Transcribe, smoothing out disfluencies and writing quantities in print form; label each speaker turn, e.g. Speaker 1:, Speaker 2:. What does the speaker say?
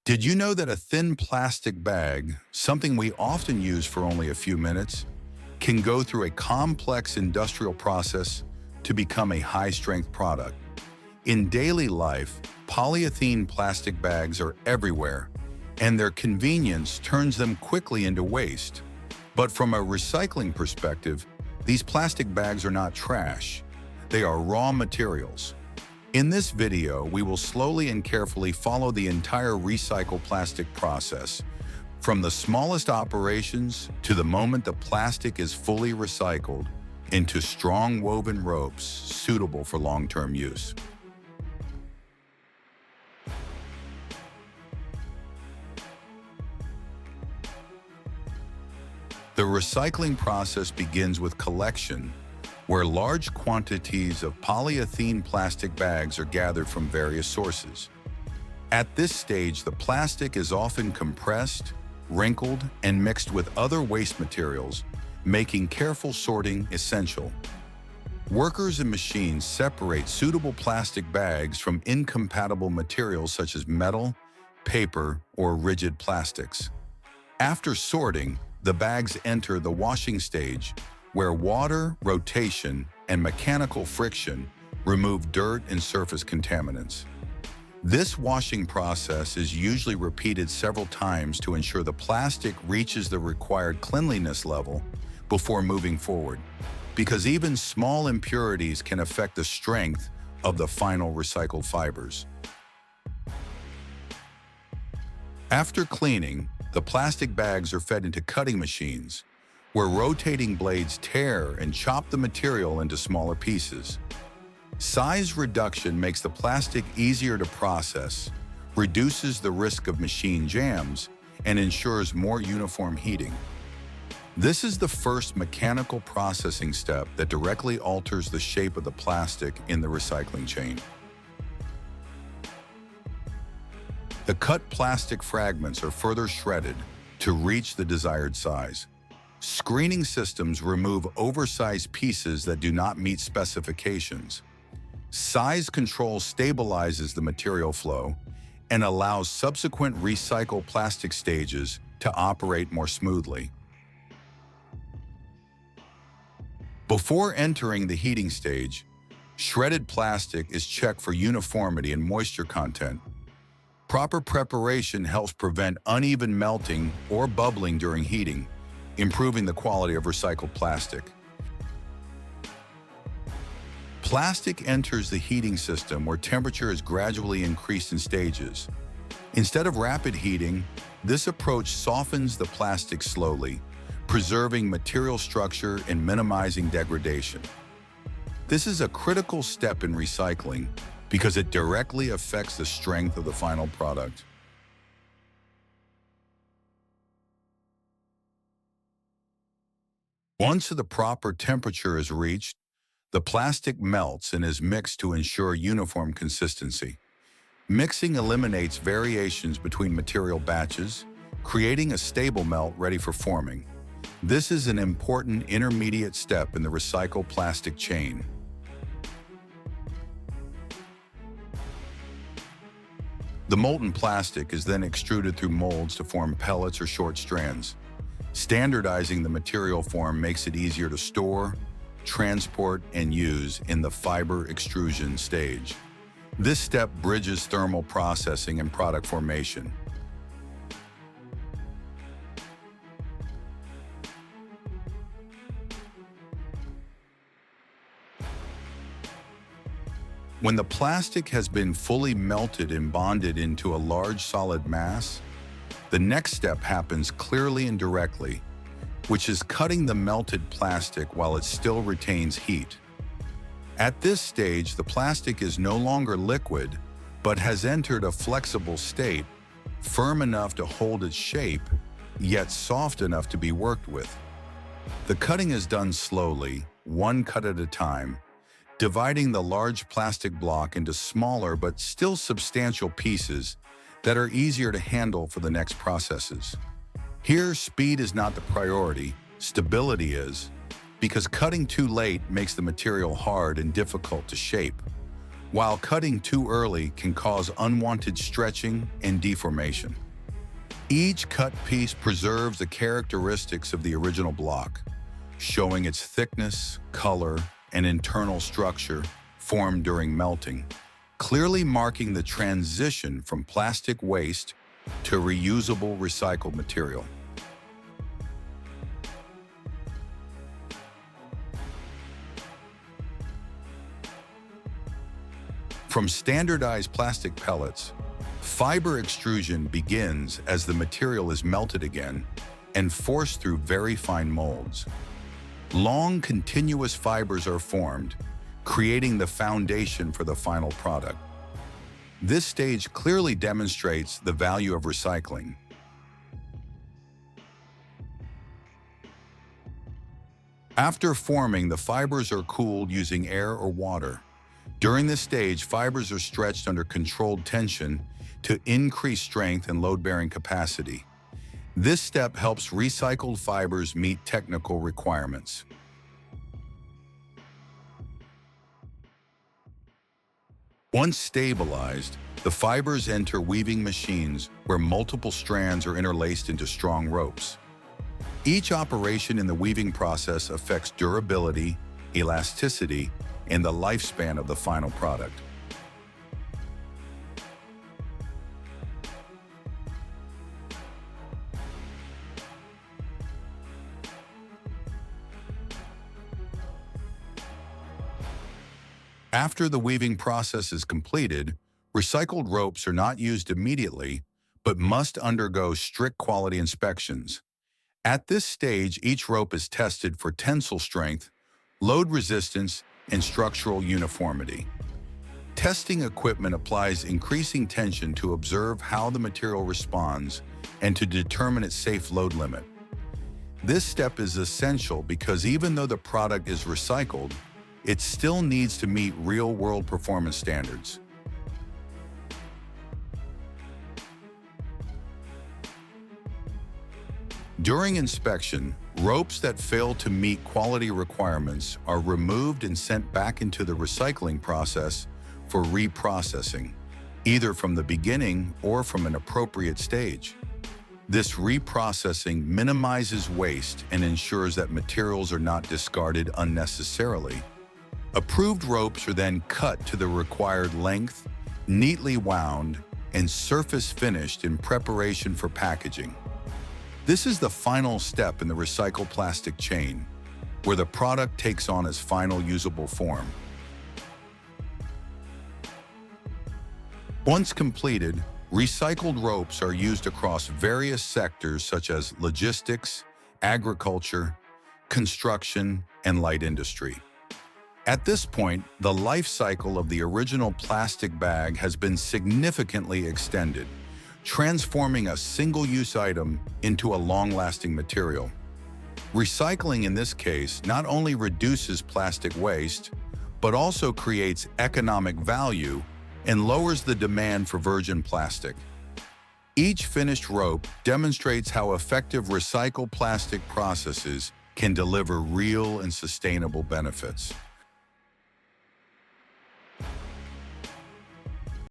Speaker 1: Did you know that a thin plastic bag, something we often use for only a few minutes, can go through a complex industrial process to become a high-strength product? In daily life, polyethylene plastic bags are everywhere, and their convenience turns them quickly into waste. But from a recycling perspective, these plastic bags are not trash. They are raw materials. In this video, we will slowly and carefully follow the entire recycled plastic process, from the smallest operations to the moment the plastic is fully recycled into strong woven ropes suitable for long-term use. The recycling process begins with collection, where large quantities of polyethylene plastic bags are gathered from various sources. At this stage, the plastic is often compressed, wrinkled, and mixed with other waste materials, making careful sorting essential. Workers and machines separate suitable plastic bags from incompatible materials such as metal, paper, or rigid plastics. After sorting, the bags enter the washing stage, where water, rotation, and mechanical friction remove dirt and surface contaminants. This washing process is usually repeated several times to ensure the plastic reaches the required cleanliness level before moving forward, because even small impurities can affect the strength of the final recycled fibers. After cleaning, the plastic bags are fed into cutting machines, where rotating blades tear and chop the material into smaller pieces. Size reduction makes the plastic easier to process, reduces the risk of machine jams, and ensures more uniform heating. This is the first mechanical processing step that directly alters the shape of the plastic in the recycling chain. The cut plastic fragments are further shredded to reach the desired size. Screening systems remove oversized pieces that do not meet specifications. Size control stabilizes the material flow and allows subsequent recycled plastic stages to operate more smoothly. Before entering the heating stage, shredded plastic is checked for uniformity and moisture content. Proper preparation helps prevent uneven melting or bubbling during heating, improving the quality of recycled plastic. Plastic enters the heating system where temperature is gradually increased in stages. Instead of rapid heating, this approach softens the plastic slowly, preserving material structure and minimizing degradation. This is a critical step in recycling because it directly affects the strength of the final product. Once the proper temperature is reached, the plastic melts and is mixed to ensure uniform consistency. Mixing eliminates variations between material batches, creating a stable melt ready for forming. This is an important intermediate step in the recycled plastic chain. The molten plastic is then extruded through molds to form pellets or short strands. Standardizing the material form makes it easier to store, transport, and use in the fiber extrusion stage. This step bridges thermal processing and product formation. When the plastic has been fully melted and bonded into a large solid mass, the next step happens clearly and directly, which is cutting the melted plastic while it still retains heat. At this stage, the plastic is no longer liquid, but has entered a flexible state, firm enough to hold its shape, yet soft enough to be worked with. The cutting is done slowly, one cut at a time, dividing the large plastic block into smaller but still substantial pieces that are easier to handle for the next processes. Here, speed is not the priority, stability is, because cutting too late makes the material hard and difficult to shape. while cutting too early can cause unwanted stretching and deformation. Each cut piece preserves the characteristics of the original block, showing its thickness, color, and internal structure formed during melting, clearly marking the transition from plastic waste to reusable recycled material. From standardized plastic pellets, fiber extrusion begins as the material is melted again and forced through very fine molds. Long, continuous fibers are formed, creating the foundation for the final product. This stage clearly demonstrates the value of recycling. After forming, the fibers are cooled using air or water. During this stage, fibers are stretched under controlled tension to increase strength and load-bearing capacity. This step helps recycled fibers meet technical requirements. Once stabilized, the fibers enter weaving machines where multiple strands are interlaced into strong ropes. Each operation in the weaving process affects durability, elasticity, and the lifespan of the final product. After the weaving process is completed, recycled ropes are not used immediately, but must undergo strict quality inspections. At this stage, each rope is tested for tensile strength, load resistance, and structural uniformity. Testing equipment applies increasing tension to observe how the material responds and to determine its safe load limit. This step is essential because even though the product is recycled, it still needs to meet real-world performance standards. During inspection, ropes that fail to meet quality requirements are removed and sent back into the recycling process for reprocessing, either from the beginning or from an appropriate stage. This reprocessing minimizes waste and ensures that materials are not discarded unnecessarily. Approved ropes are then cut to the required length, neatly wound, and surface finished in preparation for packaging. This is the final step in the recycled plastic chain, where the product takes on its final usable form. Once completed, recycled ropes are used across various sectors such as logistics, agriculture, construction, and light industry. At this point, the life cycle of the original plastic bag has been significantly extended, transforming a single-use item into a long-lasting material. Recycling in this case not only reduces plastic waste, but also creates economic value and lowers the demand for virgin plastic. Each finished rope demonstrates how effective recycled plastic processes can deliver real and sustainable benefits.